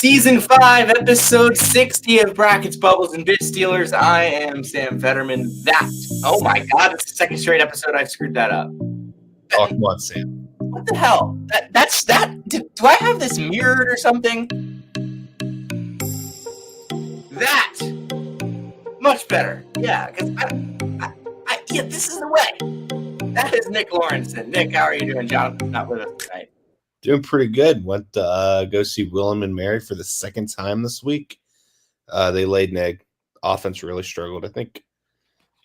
Season 5, Episode 60 of Brackets, Bubbles, and Bit Stealers. I am Sam Fetterman. Oh my God, it's the second straight episode I've screwed that up. Oh, come on, Sam. What the hell? Do I have this mirrored or something? That! Much better. Yeah, because this is the way. That is Nick Lorensen. Nick, how are you doing? Jonathan's not with us tonight. Doing pretty good. Went to go see Willem and Mary for the second time this week. They laid an egg. Offense really struggled. I think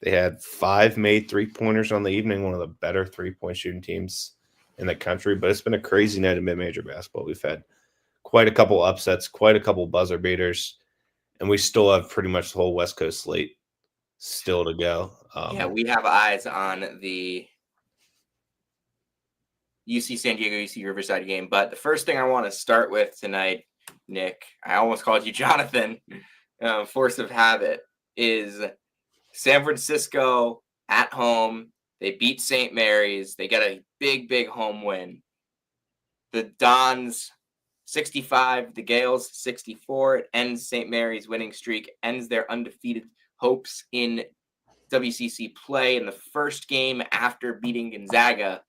they had 5 made three-pointers on the evening, one of the better three-point shooting teams in the country. But it's been a crazy night of mid-major basketball. We've had quite a couple upsets, quite a couple buzzer beaters, and we still have pretty much the whole West Coast slate still to go. We have eyes on the UC San Diego, UC Riverside game. But the first thing I want to start with tonight, Nick, I almost called you Jonathan, force of habit, is San Francisco at home. They beat St. Mary's. They got a big, big home win. The Dons 65, the Gales 64. It ends St. Mary's winning streak, ends their undefeated hopes in WCC play in the first game after beating Gonzaga.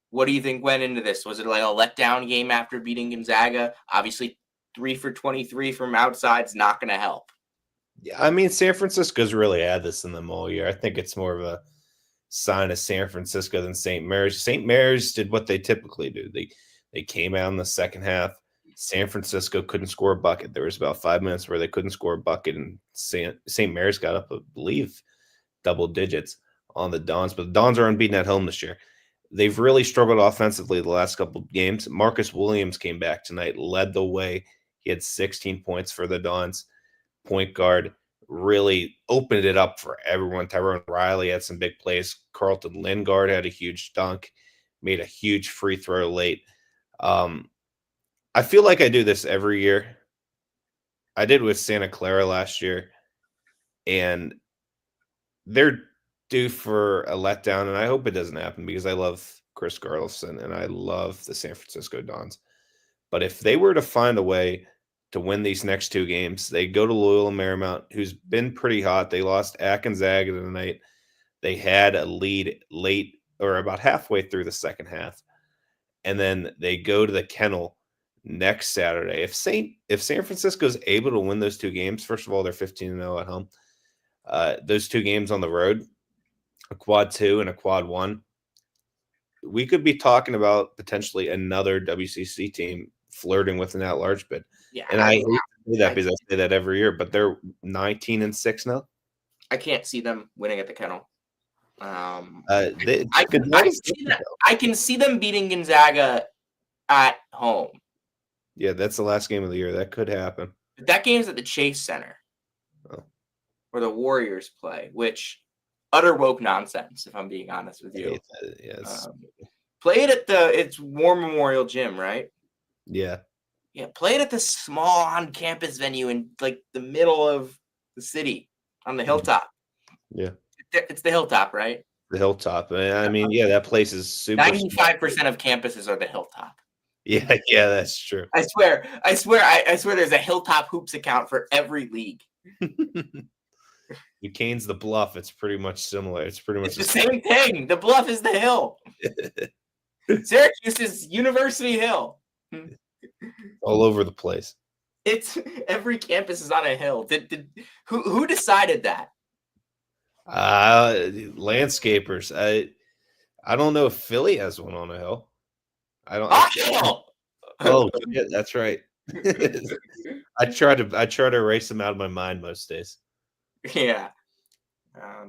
What do you think went into this? Was it like a letdown game after beating Gonzaga? Obviously, 3 for 23 from outside is not going to help. Yeah, I mean, San Francisco's really had this in them all year. I think it's more of a sign of San Francisco than St. Mary's. St. Mary's did what they typically do. They came out in the second half. San Francisco couldn't score a bucket. There was about 5 minutes where they couldn't score a bucket, and St. Mary's got up, I believe, double digits on the Dons. But the Dons are unbeaten at home this year. They've really struggled offensively the last couple of games. Marcus Williams came back tonight, led the way. He had 16 points for the Dons. Point guard really opened it up for everyone. Tyrone Riley had some big plays. Carlton Lingard had a huge dunk, made a huge free throw late. I feel like I do this every year. I did with Santa Clara last year, and they're due for a letdown, and I hope it doesn't happen because I love Chris Carlson and I love the San Francisco Dons. But if they were to find a way to win these next 2 games, they go to Loyola Marymount, who's been pretty hot. They lost at Gonzaga tonight. They had a lead late or about halfway through the second half. And then they go to the Kennel next Saturday. If San Francisco is able to win those 2 games, first of all, they're 15-0 at home. Those 2 games on the road, a quad 2 and a quad 1, we could be talking about potentially another WCC team flirting with an at-large bid. Yeah, and I hate to say that because I say that every year, but they're 19-6 now. I can't see them winning at the Kennel. I can see them beating Gonzaga at home. Yeah, that's the last game of the year. That could happen. But that game's at the Chase Center, where the Warriors play, which utter woke nonsense, if I'm being honest with you. Yes. Play it at it's War Memorial Gym, right? Yeah. Yeah, play it at the small on-campus venue in like the middle of the city on the hilltop. Yeah. It's the hilltop, right? The hilltop. I mean, yeah, that place is super. 95% of campuses are the hilltop. Yeah, that's true. I swear there's a Hilltop Hoops account for every league. Duquesne's the Bluff. It's pretty much similar. It's pretty much the same thing. The Bluff is the hill. Syracuse is University Hill. All over the place. It's every campus is on a hill. Who decided that? Landscapers. I don't know if Philly has one on a hill. I don't. Oh, yeah, that's right. I try to erase them out of my mind most days. Yeah.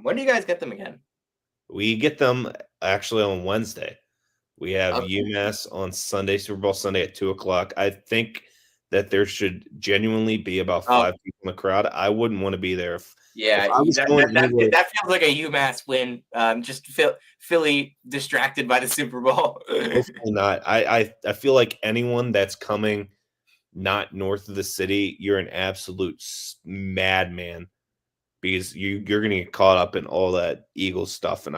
When do you guys get them again? We get them actually on Wednesday. We have UMass on Sunday, Super Bowl Sunday at 2:00. I think that there should genuinely be about 5 people in the crowd. I wouldn't want to be there. That feels like a UMass win. Just Philly distracted by the Super Bowl. Hopefully not. I feel like anyone that's coming not north of the city, you're an absolute madman because you're going to get caught up in all that Eagles stuff. And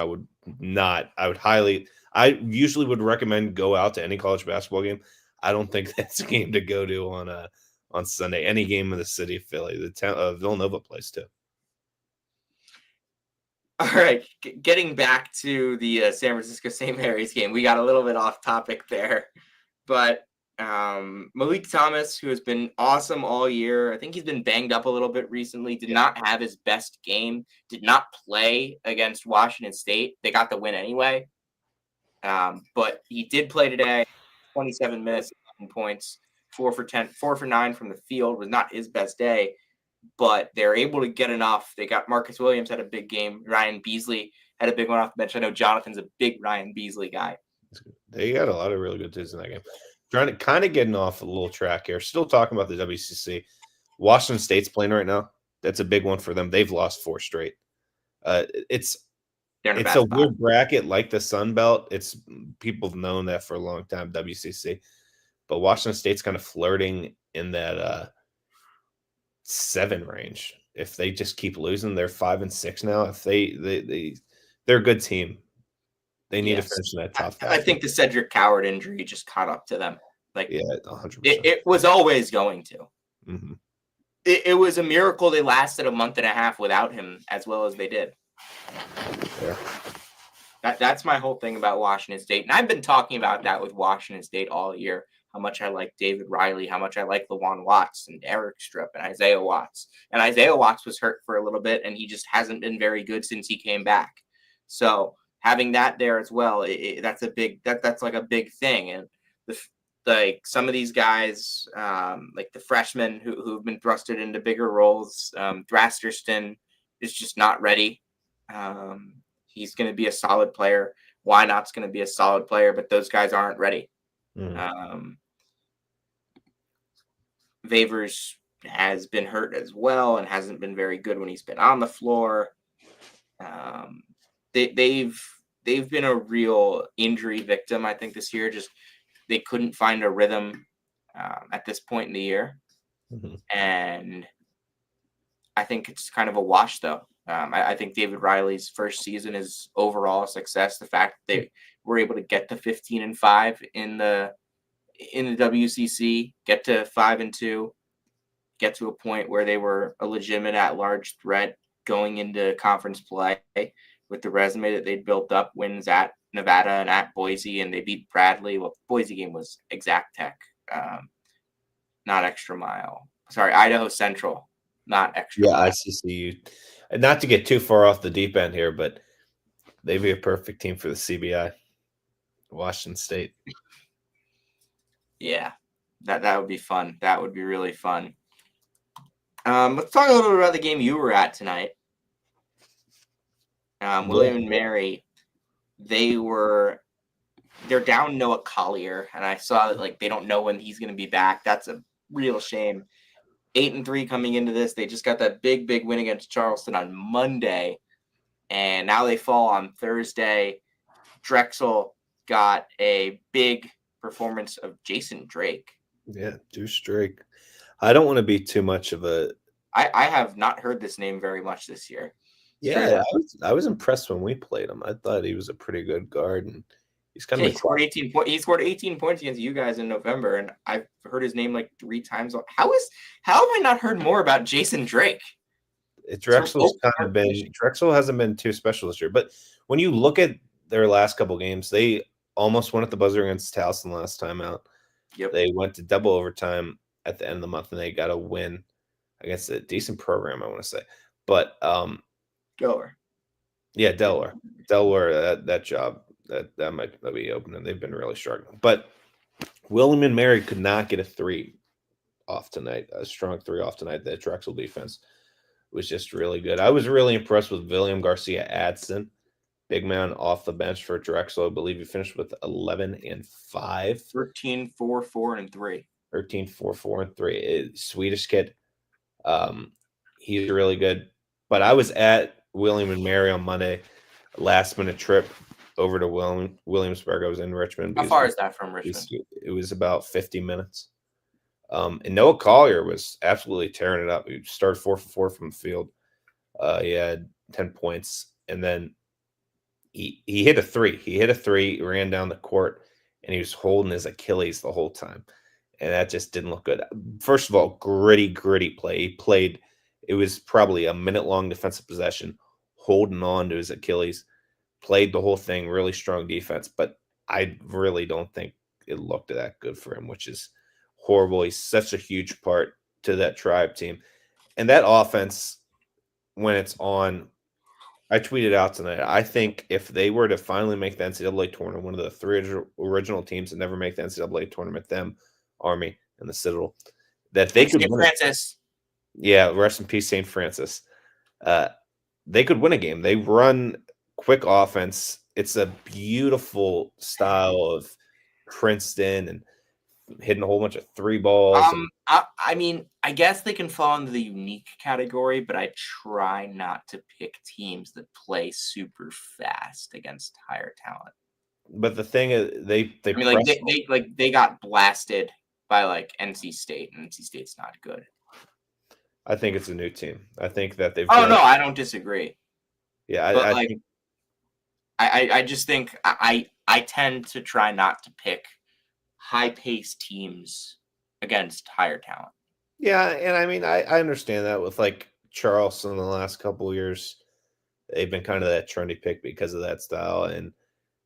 I usually would recommend go out to any college basketball game. I don't think that's a game to go to on Sunday. Any game in the city of Philly, the town Villanova plays too. All right, getting back to the San Francisco St. Mary's game, we got a little bit off topic there, but Malik Thomas, who has been awesome all year, I think he's been banged up a little bit recently, did not have his best game, did not play against Washington State. They got the win anyway, but he did play today, 27 minutes, 11 points, 4 for 10, 4 for 9 from the field, was not his best day. But they're able to get enough. They got Marcus Williams had a big game. Ryan Beasley had a big one off the bench. I know Jonathan's a big Ryan Beasley guy. They got a lot of really good dudes in that game. Trying to kind of getting off a little track here. Still talking about the WCC. Washington State's playing right now. That's a big one for them. They've lost 4 straight. It's a weird bracket like the Sun Belt. It's people have known that for a long time, WCC. But Washington State's kind of flirting in that 7 range. If they just keep losing, they're 5-6 now. If they're a good team. They need to finish in that top 5. I think the Cedric Coward injury just caught up to them. Like, yeah, 100%. It was always going to. Mm-hmm. It was a miracle they lasted a month and a half without him as well as they did. Yeah. That's my whole thing about Washington State. And I've been talking about that with Washington State all year. How much I like David Riley, how much I like Lawan Watts and Eric Strupp and Isaiah Watts. And Isaiah Watts was hurt for a little bit, and he just hasn't been very good since he came back. So having that there as well, that's like a big thing. And like some of these guys, like the freshmen who've been thrusted into bigger roles, Thrasterston is just not ready. He's going to be a solid player. Why not's going to be a solid player, but those guys aren't ready. Mm-hmm. Favors has been hurt as well and hasn't been very good when he's been on the floor. They've been a real injury victim, I think, this year. Just they couldn't find a rhythm at this point in the year. Mm-hmm. And I think it's kind of a wash, though. I think David Riley's first season is overall a success. The fact that they were able to get to 15-5 in the WCC, get to 5-2, get to a point where they were a legitimate at-large threat going into conference play with the resume that they'd built up, wins at Nevada and at Boise, and they beat Bradley. Well, the Boise game was Exact Tech, not Extra Mile. Sorry, Idaho Central, not Extra Mile. Yeah, ICCU. Not to get too far off the deep end here, but they'd be a perfect team for the CBI. Washington State. Yeah, that would be fun. That would be really fun. Let's talk a little bit about the game you were at tonight. William and Mary, they're down Noah Collier, and I saw that like they don't know when he's going to be back. That's a real shame. 8-3 coming into this. They just got that big win against Charleston on Monday, and now they fall on Thursday. Drexel got a big performance of Jason Drake. Yeah, Deuce Drake. I don't want to be too much of a. I have not heard this name very much this year. Yeah, I was impressed when we played him. I thought he was a pretty good guard, and he's kind of. He scored 18 points. He scored 18 points against you guys in November, and I've heard his name like 3 times. How have I not heard more about Jason Drake? Drexel hasn't been too special this year, but when you look at their last couple games, they almost won at the buzzer against Towson last time out. Yep. They went to double overtime at the end of the month, and they got a win against a decent program, I want to say. But Delaware. Yeah, Delaware. That job that might be open, and they've been really struggling. But William and Mary could not get a 3 off tonight, a strong 3 off tonight. That Drexel defense was just really good. I was really impressed with William Garcia Adson, big man off the bench for Drexel. I believe he finished with 11-5. 13, 4, 4, and 3. 13, 4, 4, and 3. Swedish kid. He's really good. But I was at William and Mary on Monday, last minute trip over to Williamsburg. I was in Richmond. How far is that from Richmond? It was about 50 minutes. And Noah Collier was absolutely tearing it up. He started 4 for 4 from the field. He had 10 points, and then he hit a 3. He hit a 3, ran down the court, and he was holding his Achilles the whole time, and that just didn't look good. First of all, gritty play. He played. It was probably a minute-long defensive possession, holding on to his Achilles. Played the whole thing, really strong defense, but I really don't think it looked that good for him, which is horrible. He's such a huge part to that Tribe team. And that offense, when it's on, I tweeted out tonight, I think if they were to finally make the NCAA tournament, one of the three original teams that never make the NCAA tournament, them, Army, and the Citadel, that they could St. win. Francis. Yeah, rest in peace, St. Francis. They could win a game. They run quick offense. It's a beautiful style of Princeton and hitting a whole bunch of three balls. I mean, I guess they can fall into the unique category, but I try not to pick teams that play super fast against higher talent. But the thing is, they I mean, they got blasted by like NC State, and NC State's not good. I think it's a new team. I think that they've. Oh no, I don't disagree. Yeah, but I think. I just think I tend to try not to pick high-paced teams against higher talent. Yeah, and I mean, I understand that with like Charleston in the last couple of years, they've been kind of that trendy pick because of that style, and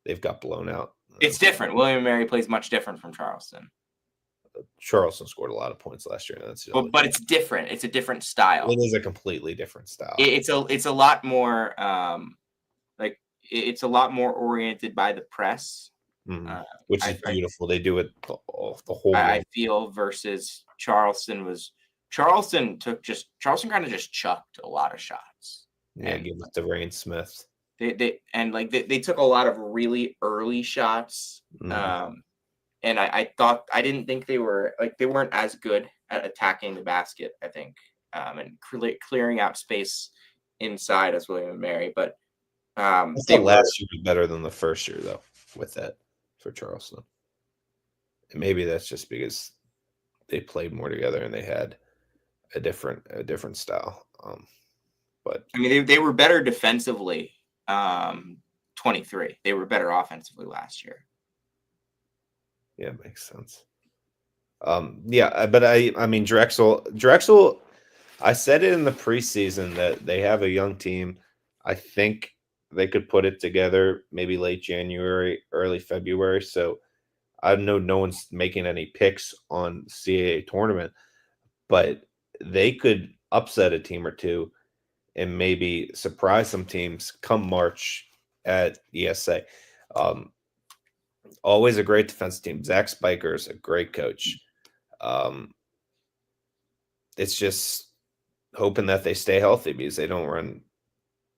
they've got blown out. It's different. William & Mary plays much different from Charleston. Charleston scored a lot of points last year. But it's different. It's a different style. It is a completely different style. It's a lot more it's a lot more oriented by the press, which is beautiful. They do it the whole way. I feel versus Charleston kind of just chucked a lot of shots. Yeah, give it to Rain Smith. They took a lot of really early shots. And I didn't think they weren't as good at attacking the basket, I think, and clearing out space inside as William & Mary. But I thought last year was better than the first year, though, with that for Charleston. And maybe that's just because they played more together and they had a different style. But I mean, they were better defensively. 23. They were better offensively last year. Yeah, makes sense. Yeah, but I mean Drexel. I said it in the preseason that they have a young team. I think they could put it together maybe late January, early February. So I know no one's making any picks on CAA tournament, but they could upset a team or two and maybe surprise some teams come March at ESA. Always a great defense team. Zach Spiker's a great coach. It's just hoping that they stay healthy because they don't run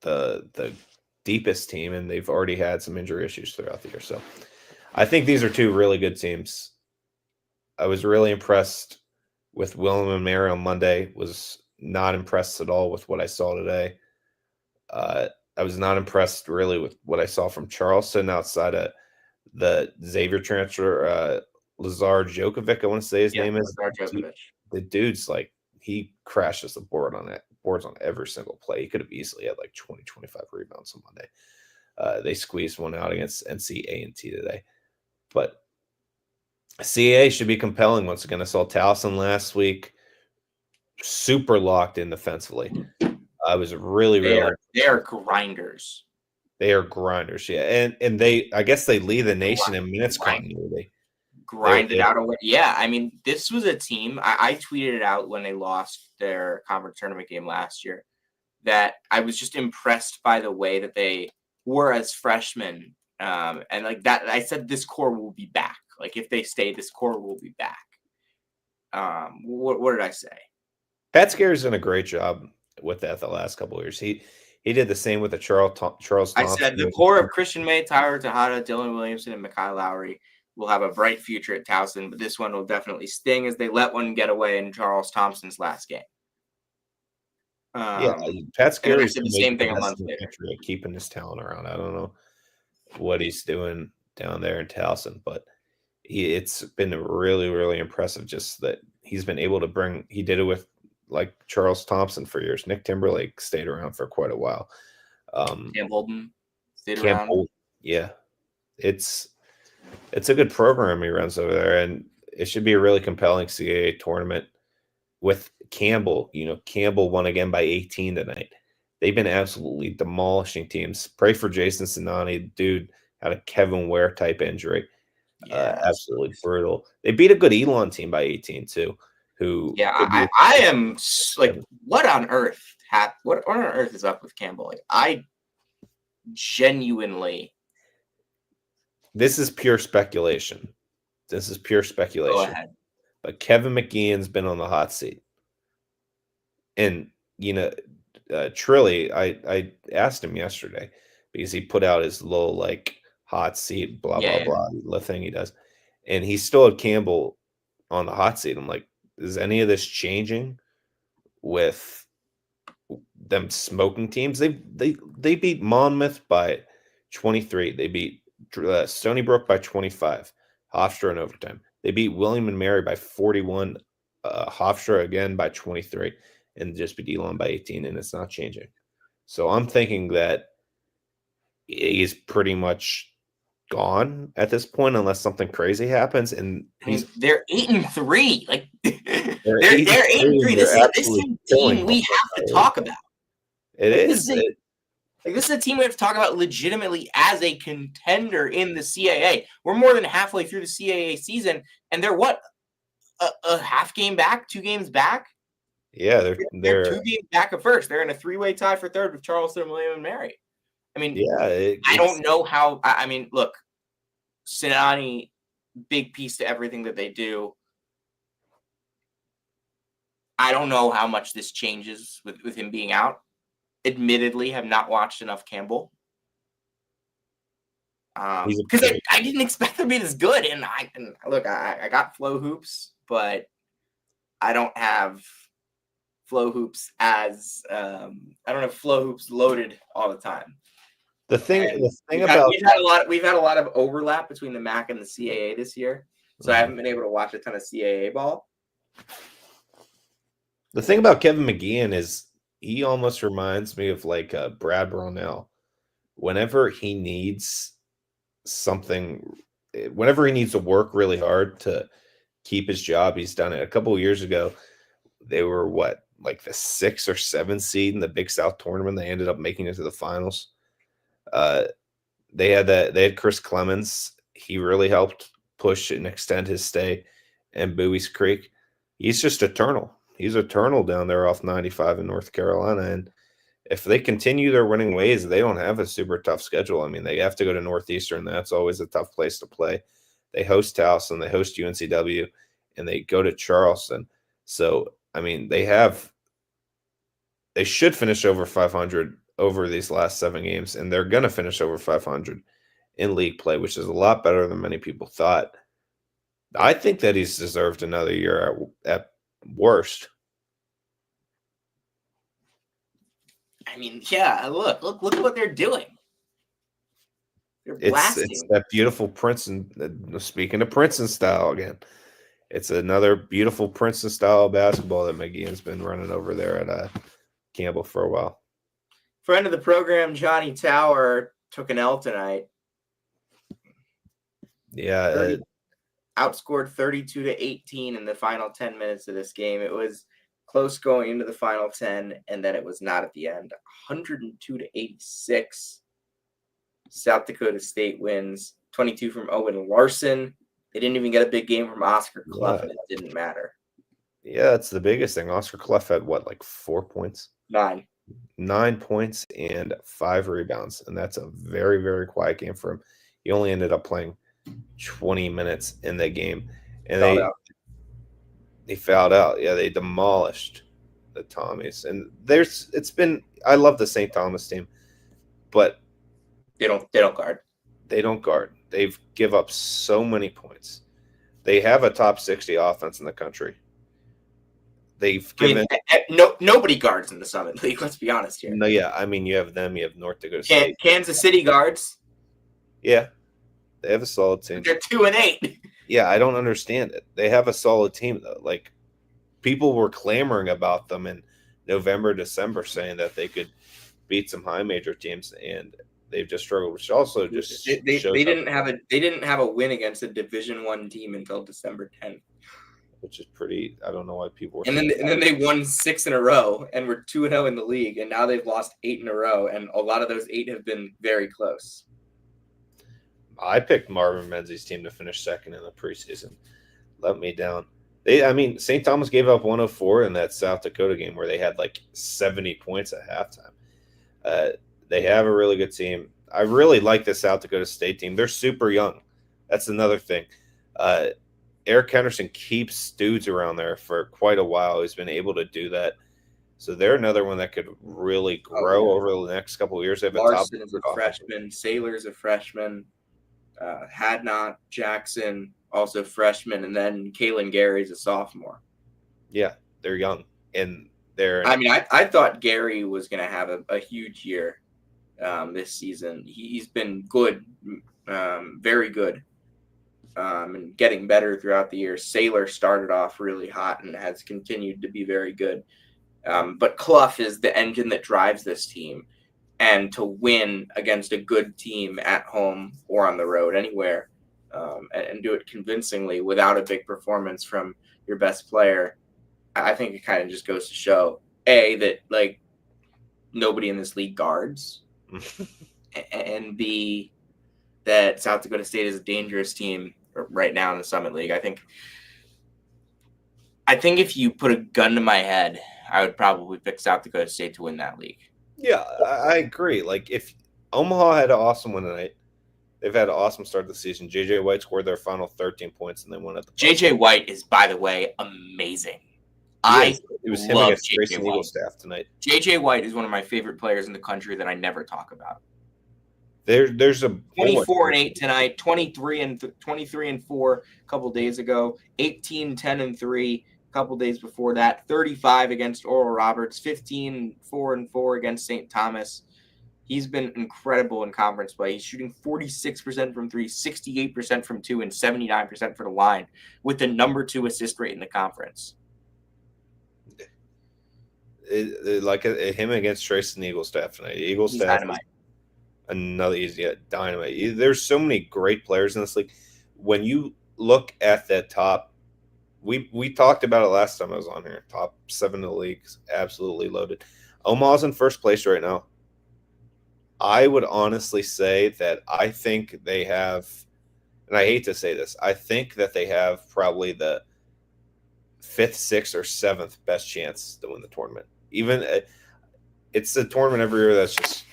the deepest team, and they've already had some injury issues throughout the year. So I think these are two really good teams. I was really impressed with William & Mary on Monday. Was not impressed at all with what I saw today. I was not impressed really with what I saw from Charleston outside of the Xavier transfer, Lazar Djokovic, I want to say his name is. The dude's like, he crashes the boards on every single play. He could have easily had like 20, 25 rebounds on Monday. They squeezed one out against NC-A&T today. But CAA should be compelling once again. I saw Towson last week. Super locked in defensively. I was really they are grinders. They are grinders, yeah. And I guess they lead the nation in minutes continuity. Grinded out away. Yeah, I mean, this was a team. I tweeted it out when they lost their conference tournament game last year that I was just impressed by the way that they were as freshmen. And like that, I said this core will be back. Like if they stay, this core will be back. What did I say? Pat Scare's done a great job with that the last couple of years. He did the same with the Charles Thompson. I said the core of Christian May, Tyler Tejada, Dylan Williamson, and Mekhi Lowry will have a bright future at Towson, but this one will definitely sting as they let one get away in Charles Thompson's last game. Pat Scary said the same thing a month later. Keeping his talent around. I don't know what he's doing down there in Towson, but it's been really, really impressive just that he's been able to bring – he did it with like Charles Thompson for years. Nick Timberlake stayed around for quite a while. Cam Holden stayed around. Yeah. It's It's a good program he runs over there, and it should be a really compelling CAA tournament with Campbell. Campbell won again by 18 tonight. They've been absolutely demolishing teams. Pray for Jason Sinani. Dude had a Kevin Ware type injury. Yeah, Absolutely brutal. They beat a good Elon team by 18 too. Who yeah. could be I am like, what on earth? What on earth is up with Campbell? Like, I genuinely This is pure speculation. go ahead. But Kevin McGeehan's been on the hot seat. And, you know, Trilly, I asked him yesterday because he put out his little, like, hot seat, blah, blah, Yeah, blah, the thing he does. And he still had Campbell on the hot seat. I'm like, is any of this changing with them smoking teams? They beat Monmouth by 23. They beat Stony Brook by 25. Hofstra in overtime. They beat William and Mary by 41. Hofstra again by 23, and just beat Elon by 18, and it's not changing. So I'm thinking that he's pretty much gone at this point unless something crazy happens. And I mean, they're 8-3. Like, they're they're 8-3, 8-3. they're This is a killing team we have to talk about. It Like, is. This is a team we have to talk about legitimately as a contender in the CAA. We're more than halfway through the CAA season, and they're what, a half game back, 2 games back? Yeah, They're 2 games back of first. They're in a 3-way tie for third with Charleston, William, and Mary. I mean, yeah. I don't know how. I mean, look, Sinani, big piece to everything that they do. I don't know how much this changes with him being out. Admittedly, have not watched enough Campbell. Because I didn't expect them to be this good. And look, I got Flow Hoops, but I don't have Flow Hoops as I don't have Flow Hoops loaded all the time. The thing we've about had a lot of overlap between the MAC and the CAA this year, so I haven't been able to watch a ton of CAA ball. The thing about Kevin McGeehan is he almost reminds me of like Brad Brownell. Whenever he needs something, whenever he needs to work really hard to keep his job, he's done it. A couple of years ago, they were like the 6 or 7 seed in the Big South tournament. They ended up making it to the finals. They had Chris Clemens. He really helped push and extend his stay in Bowie's Creek. He's just eternal. He's eternal down there off 95 in North Carolina. And if they continue their winning ways, they don't have a super tough schedule. I mean, they have to go to Northeastern. That's always a tough place to play. They host Towson, they host UNCW, and they go to Charleston. So, I mean, they should finish over 500 over these last 7 games, and they're going to finish over 500 in league play, which is a lot better than many people thought. I think that he's deserved another year at worst. I mean, yeah, look at what they're doing. They're blasting. It's that beautiful Princeton. Speaking of Princeton style again, it's another beautiful Princeton style of basketball that McGeehan's been running over there at Campbell for a while. Friend of the program, Johnny Tower, took an L tonight. Yeah, outscored 32-18 in the final 10 minutes of this game. It was close going into the final 10, and then it was not at the end. 102-86. South Dakota State wins. 22 from Owen Larson. They didn't even get a big game from Oscar Clough, and it didn't matter. Yeah, that's the biggest thing. Oscar Clough had like 4 points? 9 points and 5 rebounds, and that's a very, very quiet game for him. He only ended up playing 20 minutes in that game, and they fouled out. Yeah, they demolished the Tommies, and I love the St. Thomas team, but they don't guard. They don't guard. They've give up so many points. They have a top 60 offense in the country. They've given nobody guards in the Summit League. Let's be honest here. No, yeah, I mean you have them. You have North Dakota State. Kansas City guards. Yeah, they have a solid team. They're 2-8. Yeah, I don't understand it. They have a solid team though. Like people were clamoring about them in November, December, saying that they could beat some high major teams, and they've just struggled, which also just they shows didn't have a win against a Division I team until December 10th. Which is pretty. I don't know why people were. And then they won 6 in a row and were 2-0 in the league, and now they've lost 8 in a row, and a lot of those 8 have been very close. I picked Marvin Menzies' team to finish second in the preseason. Let me down. St. Thomas gave up 104 in that South Dakota game where they had like 70 points at halftime. They have a really good team. I really like the South Dakota State team. They're super young. That's another thing. Eric Henderson keeps dudes around there for quite a while. He's been able to do that. So they're another one that could really grow over the next couple of years. They have Larson is a freshman. Saylor's a freshman. Hadnot, Jackson, also freshman. And then Kalen Gary's a sophomore. Yeah, they're young. And I thought Gary was going to have a huge year this season. He's been good, very good. And getting better throughout the year. Saylor started off really hot and has continued to be very good. But Clough is the engine that drives this team. And to win against a good team at home or on the road, anywhere, and do it convincingly without a big performance from your best player, I think it kind of just goes to show, A, that like nobody in this league guards, and B, that South Dakota State is a dangerous team right now in the Summit League. I think if you put a gun to my head, I would probably pick South Dakota State to win that league. Yeah, I agree. Like if Omaha had an awesome win tonight, they've had an awesome start to the season. JJ White scored their final 13 points and they won at the JJ White is, by the way, amazing. It was him against Grayson Eaglestaff tonight. JJ White is one of my favorite players in the country that I never talk about. There's a 24-8 tonight, 23-4 a couple days ago, 18-10-3 a couple days before that, 35 against Oral Roberts, 15-4-4 against St. Thomas. He's been incredible in conference play. He's shooting 46% from 3, 68% from 2, and 79% for the line, with the number 2 assist rate in the conference. Like him against Trayson Eaglestaff tonight. Eaglestaff another easy dynamite. There's so many great players in this league. When you look at that top, we talked about it last time I was on here. Top 7 of the league, absolutely loaded. Omaha's in first place right now. I would honestly say that I think they have, and I hate to say this, I think that they have probably the 5th, 6th, or 7th best chance to win the tournament. Even it's a tournament every year that's just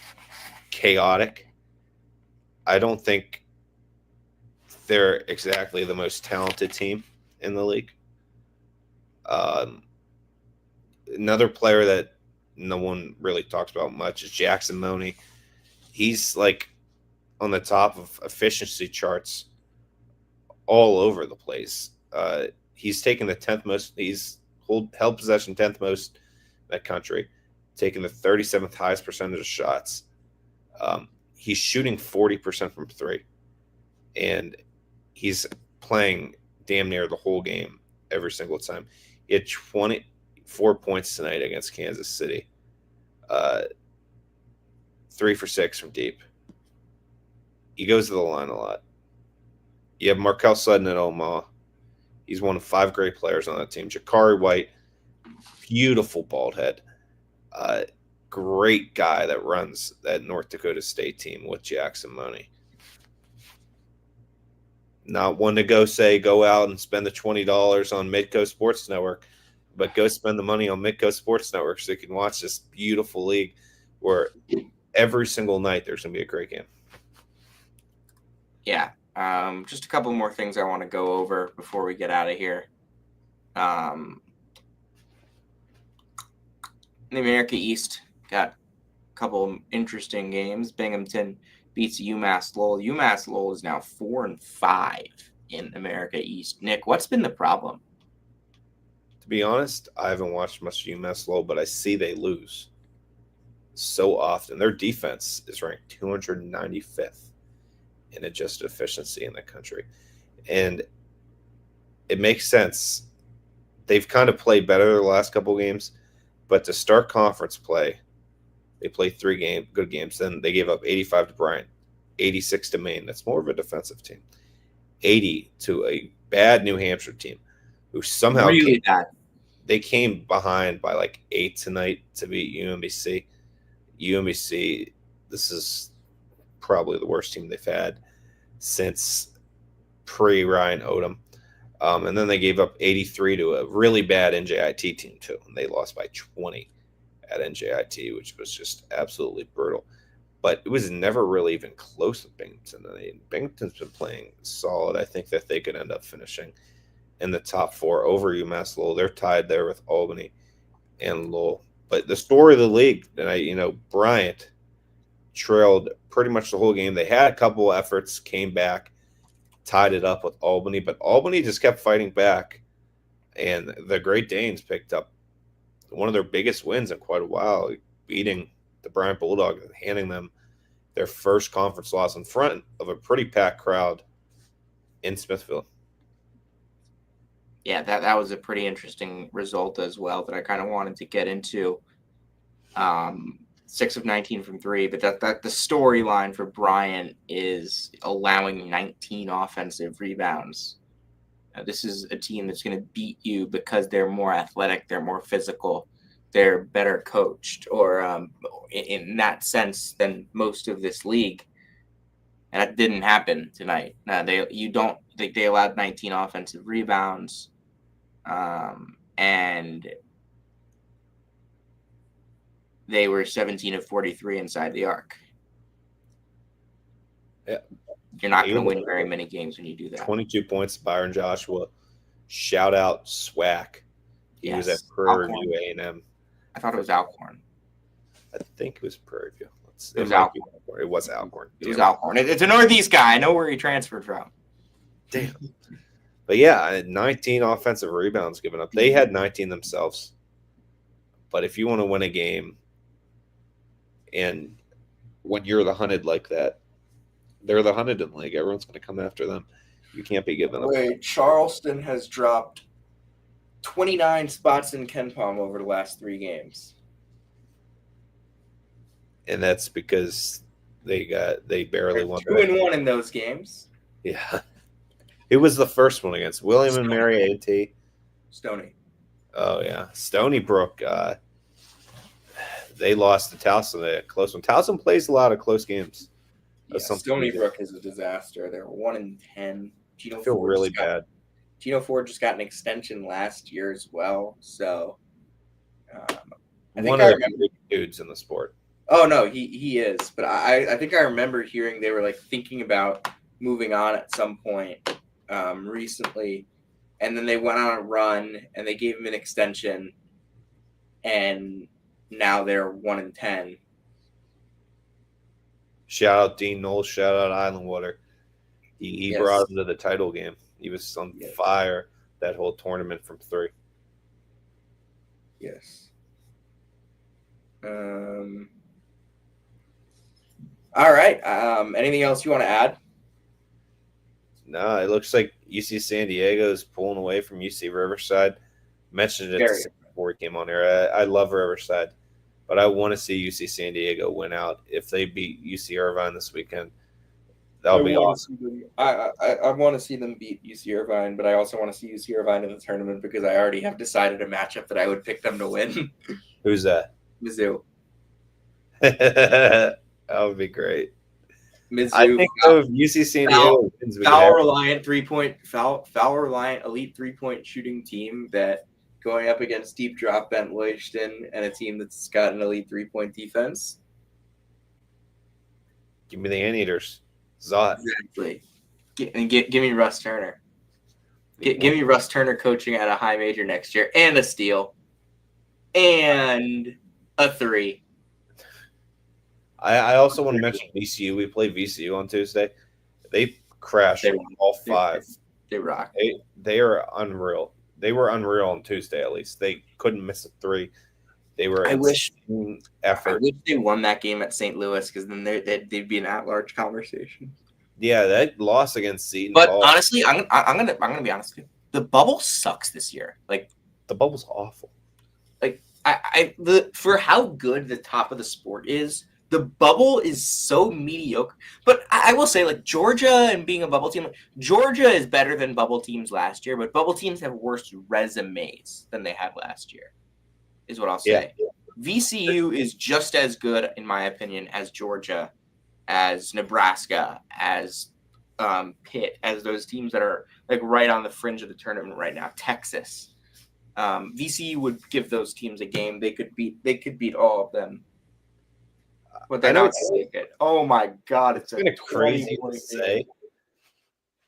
chaotic. I don't think they're exactly the most talented team in the league. Another player that no one really talks about much is Jackson Money. He's like on the top of efficiency charts all over the place. He's taken the 10th most. He's held possession 10th most in that country, taking the 37th highest percentage of shots. He's shooting 40% from 3, and he's playing damn near the whole game every single time. He had 24 points tonight against Kansas City. 3 for 6 from deep. He goes to the line a lot. You have Markel Sutton at Omaha. He's one of 5 great players on that team. Jakari White, beautiful bald head. Great guy that runs that North Dakota State team with Jackson Money. Not one to go out and spend the $20 on Midco Sports Network, but go spend the money on Midco Sports Network so you can watch this beautiful league where every single night there's going to be a great game. Yeah. Just a couple more things I want to go over before we get out of here. In the America East, got a couple interesting games. Binghamton beats UMass Lowell. UMass Lowell is now 4-5 in America East. Nick, what's been the problem? To be honest, I haven't watched much UMass Lowell, but I see they lose so often. Their defense is ranked 295th in adjusted efficiency in the country. And it makes sense. They've kind of played better the last couple games, but to start conference play, They played 3 good games. Then they gave up 85 to Bryant, 86 to Maine. That's more of a defensive team. 80 to a bad New Hampshire team who somehow Really bad. They came behind by like 8 tonight to beat UMBC. UMBC, this is probably the worst team they've had since pre-Ryan Odom. And then they gave up 83 to a really bad NJIT team, too. And they lost by 20 at NJIT, which was just absolutely brutal. But it was never really even close with Binghamton. I mean, Binghamton's been playing solid. I think that they could end up finishing in the top 4 over UMass Lowell. They're tied there with Albany and Lowell. But the story of the league, Bryant trailed pretty much the whole game. They had a couple efforts, came back, tied it up with Albany, but Albany just kept fighting back. And the Great Danes picked up one of their biggest wins in quite a while, beating the Bryant Bulldogs and handing them their first conference loss in front of a pretty packed crowd in Smithfield. Yeah, that was a pretty interesting result as well that I kind of wanted to get into. 6 of 19 from 3, but that the storyline for Bryant is allowing 19 offensive rebounds. This is a team that's going to beat you because they're more athletic, they're more physical, they're better coached, or in that sense than most of this league. And that didn't happen tonight. They allowed 19 offensive rebounds, and they were 17 of 43 inside the arc. Yeah. You're not going to win very many games when you do that. 22 points, Byron Joshua. Shout out Swack. He was at Prairie View A&M. I thought it was Alcorn. I think it was Prairie View. It was Alcorn. It was Alcorn. It was Alcorn. It's a Northeast guy. I know where he transferred from. Damn. But yeah, 19 offensive rebounds given up. They had 19 themselves. But if you want to win a game, and when you're the hunted like that, they're the hunted in the league. Everyone's going to come after them. You can't be giving up. Charleston has dropped 29 spots in KenPom over the last 3 games. And that's because they barely won. 2-1 in those games. Yeah. It was the first one against William and Mary A&T. Stony. Oh, yeah. Stony Brook, they lost to Towson, a close one. Towson plays a lot of close games. Yeah, Stony Brook is a disaster. They're 1-10. I feel really bad. Gino Ford just got an extension last year as well. So I think I remember big dudes in the sport. Oh no, he is. But I think I remember hearing they were like thinking about moving on at some point recently, and then they went on a run and they gave him an extension, and now they're 1-10. Shout out Dean Knowles. Shout out Island Water. He Yes. brought him to the title game. He was on fire that whole tournament from 3. Yes. All right. Anything else you want to add? No, it looks like UC San Diego is pulling away from UC Riverside. Mentioned it before we came on here. I love Riverside, but I want to see UC San Diego win out. If they beat UC Irvine this weekend, that'll be awesome. I want to see them beat UC Irvine, but I also want to see UC Irvine in the tournament because I already have decided a matchup that I would pick them to win. Who's that? Mizzou. That would be great. Mizzou, I think if UC San Diego wins, foul reliant elite 3-point shooting team that going up against deep drop Bent Leuston and a team that's got an elite 3-point defense. Give me the Anteaters. Zot. Exactly. Give me Russ Turner. Give me Russ Turner coaching at a high major next year and a steal and a 3. I also want to mention VCU. We played VCU on Tuesday. They crashed all 5. They rock. They are unreal. They were unreal on Tuesday, at least. They couldn't miss a 3. They were effort. I wish they won that game at St. Louis because then they'd be an at-large conversation. Yeah, that loss against Seton. But honestly, I'm gonna be honest with you. The bubble sucks this year. Like the bubble's awful. Like for how good the top of the sport is, the bubble is so mediocre. But I will say, like, Georgia and being a bubble team, Georgia is better than bubble teams last year, but bubble teams have worse resumes than they had last year, is what I'll say. Yeah. VCU is just as good, in my opinion, as Georgia, as Nebraska, as Pitt, as those teams that are like right on the fringe of the tournament right now. Texas. VCU would give those teams a game. They could beat all of them. But they're not very good. Oh my God, it's kind of crazy to say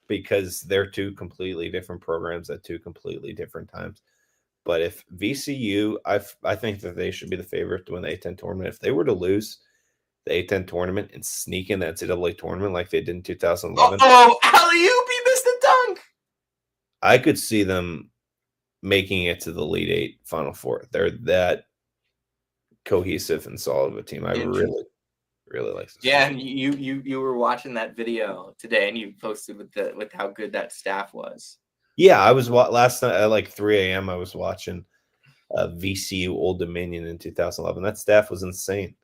because they're two completely different programs at two completely different times. But if VCU, I think that they should be the favorite to win the A10 tournament. If they were to lose the A10 tournament and sneak in the NCAA tournament like they did in 2011, alley-oop, he missed the dunk. I could see them making it to the Elite Eight, Final Four. They're that cohesive and solid of a team. I really like this. Yeah, and you were watching that video today, and you posted with how good that staff was. Yeah, I was last night at like 3 a.m. I was watching VCU Old Dominion in 2011. That staff was insane.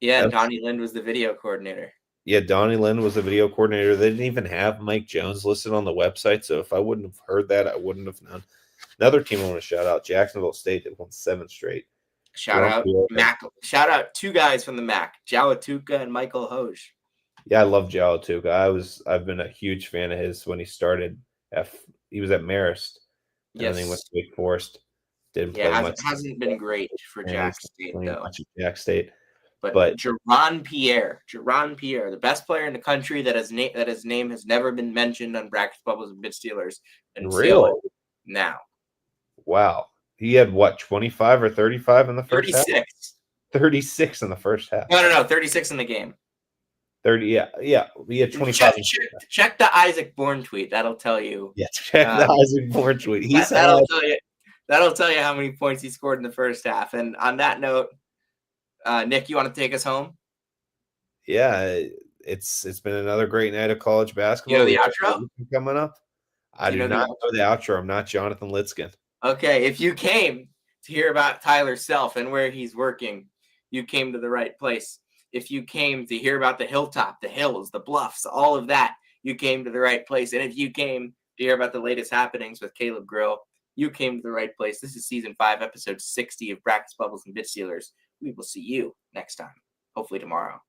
Yeah, and Donnie Lind was the video coordinator. Yeah, Donnie Lind was the video coordinator. They didn't even have Mike Jones listed on the website, so if I wouldn't have heard that, I wouldn't have known. Another team I want to shout out, Jacksonville State, that won 7 straight. Shout out Mac. Shout out 2 guys from the MAC, Jalatuka and Michael Hoge. Yeah, I love Jalatuka. I've been a huge fan of his when he started. He was at Marist, and then he went to Wake Forest. Didn't play much. Hasn't been great for Jack State though. Jack State, but Jerron Pierre, the best player in the country that his name has never been mentioned on Brackets, Bubbles, and Bid Steelers, and really now. Wow, he had what 25 or 35 in the first 36. half. 36 in the first half. No, 36 in the game. 30, yeah. We had 25. Check the Isaac Bourne tweet. That'll tell you. Yeah, check the Isaac Bourne tweet. That'll tell you how many points he scored in the first half. And on that note, Nick, you want to take us home? Yeah, it's been another great night of college basketball. You know the outro coming up? I do not know the outro. I'm not Jonathan Litzkin. Okay, if you came to hear about Tyler Self and where he's working, you came to the right place. If you came to hear about the hilltop, the hills, the bluffs, all of that, you came to the right place. And if you came to hear about the latest happenings with Caleb Grill, you came to the right place. This is season 5, episode 60 of Brackets, Bubbles, and Bit Stealers. We will see you next time, hopefully tomorrow.